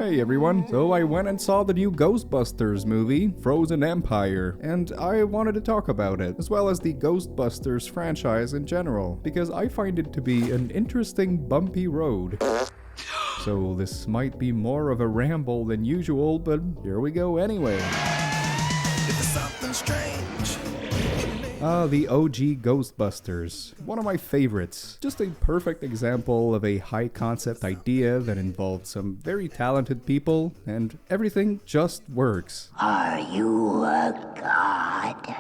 Hey everyone, so I went and saw the new Ghostbusters movie, Frozen Empire, and I wanted to talk about it, as well as the Ghostbusters franchise in general, because I find it to be an interesting bumpy road. So this might be more of a ramble than usual, but here we go anyway. The OG Ghostbusters. One of my favorites. Just a perfect example of a high concept idea that involved some very talented people, and everything just works. Are you a god?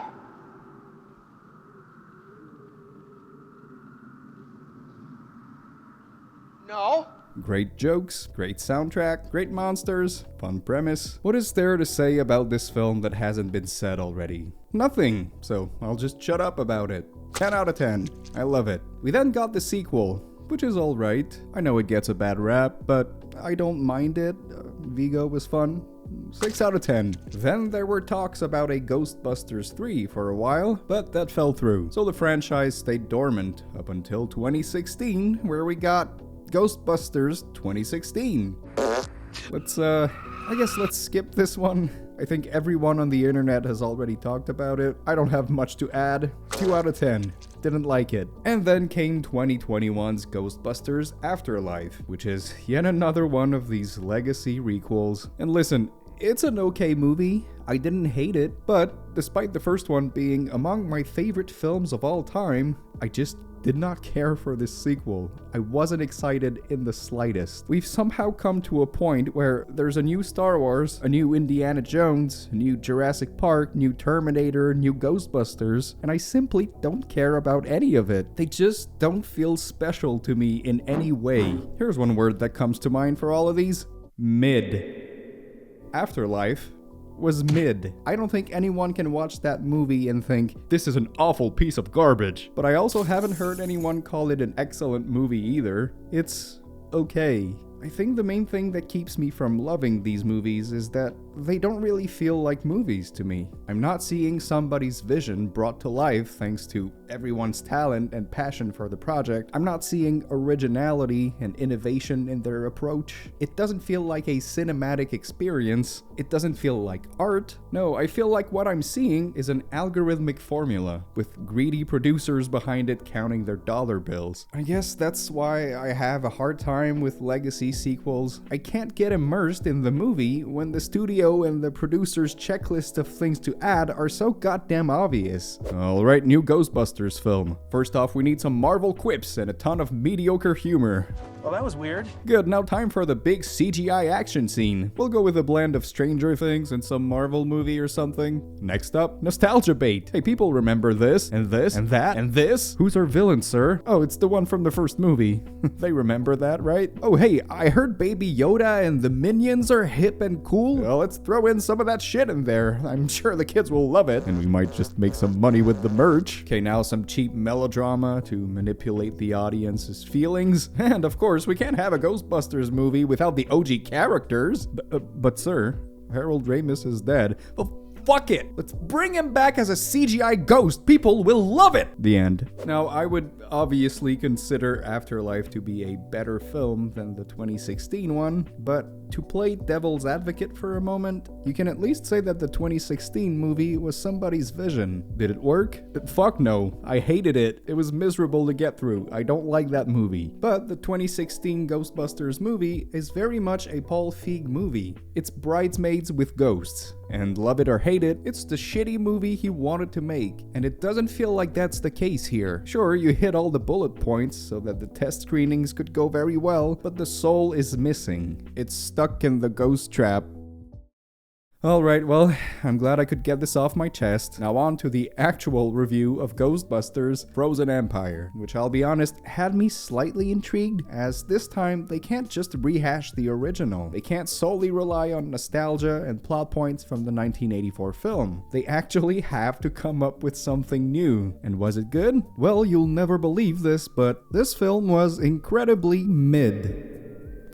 No. Great jokes, great soundtrack, great monsters, fun premise. What is there to say about this film that hasn't been said already? Nothing, so I'll just shut up about it. 10 out of 10. I love it. We then got the sequel, which is alright. I know it gets a bad rap, but I don't mind it. Vigo was fun. 6 out of 10. Then there were talks about a Ghostbusters 3 for a while, but that fell through. So the franchise stayed dormant up until 2016, where we got Ghostbusters 2016. Let's skip this one. I think everyone on the internet has already talked about it. I don't have much to add. 2 out of 10. Didn't like it. And then came 2021's Ghostbusters Afterlife, which is yet another one of these legacy requels. And listen, it's an okay movie. I didn't hate it, but despite the first one being among my favorite films of all time, I just did not care for this sequel. I wasn't excited in the slightest. We've somehow come to a point where there's a new Star Wars, a new Indiana Jones, a new Jurassic Park, new Terminator, new Ghostbusters, and I simply don't care about any of it. They just don't feel special to me in any way. Here's one word that comes to mind for all of these. Mid. Afterlife was mid. I don't think anyone can watch that movie and think, this is an awful piece of garbage. But I also haven't heard anyone call it an excellent movie either. It's okay. I think the main thing that keeps me from loving these movies is that they don't really feel like movies to me. I'm not seeing somebody's vision brought to life thanks to everyone's talent and passion for the project. I'm not seeing originality and innovation in their approach. It doesn't feel like a cinematic experience. It doesn't feel like art. No, I feel like what I'm seeing is an algorithmic formula with greedy producers behind it counting their dollar bills. I guess that's why I have a hard time with legacy sequels. I can't get immersed in the movie when the studio and the producer's checklist of things to add are so goddamn obvious. Alright, new Ghostbusters film. First off, we need some Marvel quips and a ton of mediocre humor. Well, that was weird. Good, now time for the big CGI action scene. We'll go with a blend of Stranger Things and some Marvel movie or something. Next up, nostalgia bait. Hey, people remember this, and this, and that, and this. Who's our villain, sir? Oh, it's the one from the first movie. They remember that, right? Oh, hey, I heard Baby Yoda and the Minions are hip and cool. Well, let's throw in some of that shit in there. I'm sure the kids will love it, and we might just make some money with the merch. Okay, now some cheap melodrama to manipulate the audience's feelings. And of course, we can't have a Ghostbusters movie without the OG characters. But sir, Harold Ramis is dead. Well, fuck it! Let's bring him back as a CGI ghost. People will love it! The end. Now, I would obviously consider Afterlife to be a better film than the 2016 one, but to play devil's advocate for a moment, you can at least say that the 2016 movie was somebody's vision. Did it work? Fuck no. I hated it. It was miserable to get through. I don't like that movie. But the 2016 Ghostbusters movie is very much a Paul Feig movie. It's Bridesmaids with ghosts. And love it or hate it, it's the shitty movie he wanted to make. And it doesn't feel like that's the case here. Sure, you hit all the bullet points so that the test screenings could go very well, but the soul is missing. It's stuck in the ghost trap. Alright, well, I'm glad I could get this off my chest. Now on to the actual review of Ghostbusters Frozen Empire, which I'll be honest, had me slightly intrigued, as this time they can't just rehash the original. They can't solely rely on nostalgia and plot points from the 1984 film. They actually have to come up with something new. And was it good? Well, you'll never believe this, but this film was incredibly mid.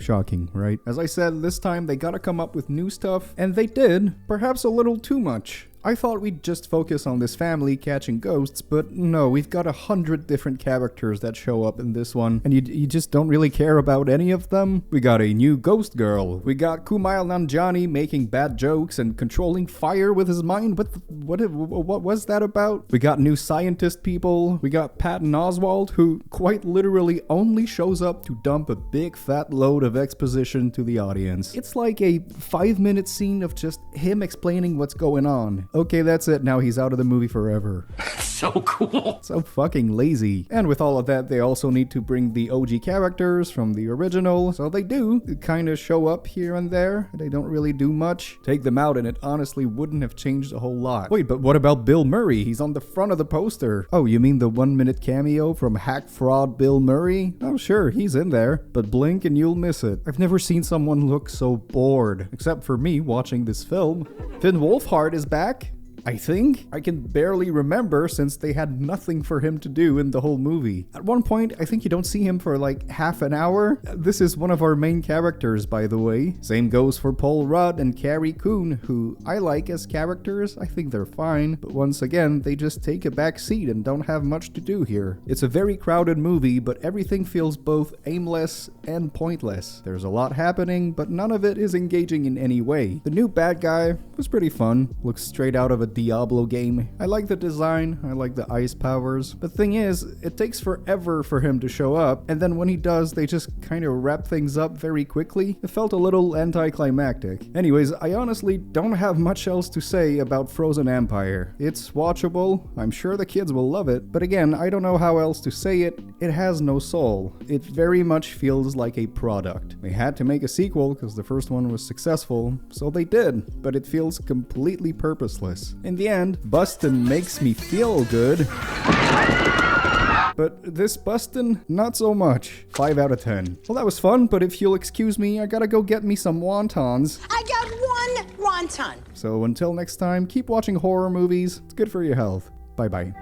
Shocking, right? As I said, this time they gotta come up with new stuff, and they did, perhaps a little too much. I thought we'd just focus on this family catching ghosts, but no, we've got 100 different characters that show up in this one, and you just don't really care about any of them. We got a new ghost girl. We got Kumail Nanjiani making bad jokes and controlling fire with his mind. What was that about? We got new scientist people. We got Patton Oswalt, who quite literally only shows up to dump a big fat load of exposition to the audience. It's like a 5-minute scene of just him explaining what's going on. Okay, that's it. Now he's out of the movie forever. So cool. So fucking lazy. And with all of that, they also need to bring the OG characters from the original. So they do kind of show up here and there. They don't really do much. Take them out and it honestly wouldn't have changed a whole lot. Wait, but what about Bill Murray? He's on the front of the poster. Oh, you mean the 1-minute cameo from Hack Fraud Bill Murray? Oh, sure, he's in there. But blink and you'll miss it. I've never seen someone look so bored. Except for me watching this film. Finn Wolfhard is back. I think? I can barely remember since they had nothing for him to do in the whole movie. At one point, I think you don't see him for like half an hour. This is one of our main characters, by the way. Same goes for Paul Rudd and Carrie Coon, who I like as characters. I think they're fine, but once again, they just take a back seat and don't have much to do here. It's a very crowded movie, but everything feels both aimless and pointless. There's a lot happening, but none of it is engaging in any way. The new bad guy was pretty fun. Looks straight out of a Diablo game. I like the design, I like the ice powers. The thing is, it takes forever for him to show up, and then when he does, they just kind of wrap things up very quickly. It felt a little anticlimactic. Anyways, I honestly don't have much else to say about Frozen Empire. It's watchable, I'm sure the kids will love it, but again, I don't know how else to say it. It has no soul. It very much feels like a product. They had to make a sequel because the first one was successful, so they did, but it feels completely purposeless. In the end, Bustin makes me feel good. But this Bustin, not so much. 5 out of 10. Well, that was fun, but if you'll excuse me, I gotta go get me some wontons. I got one wonton. So until next time, keep watching horror movies. It's good for your health. Bye-bye.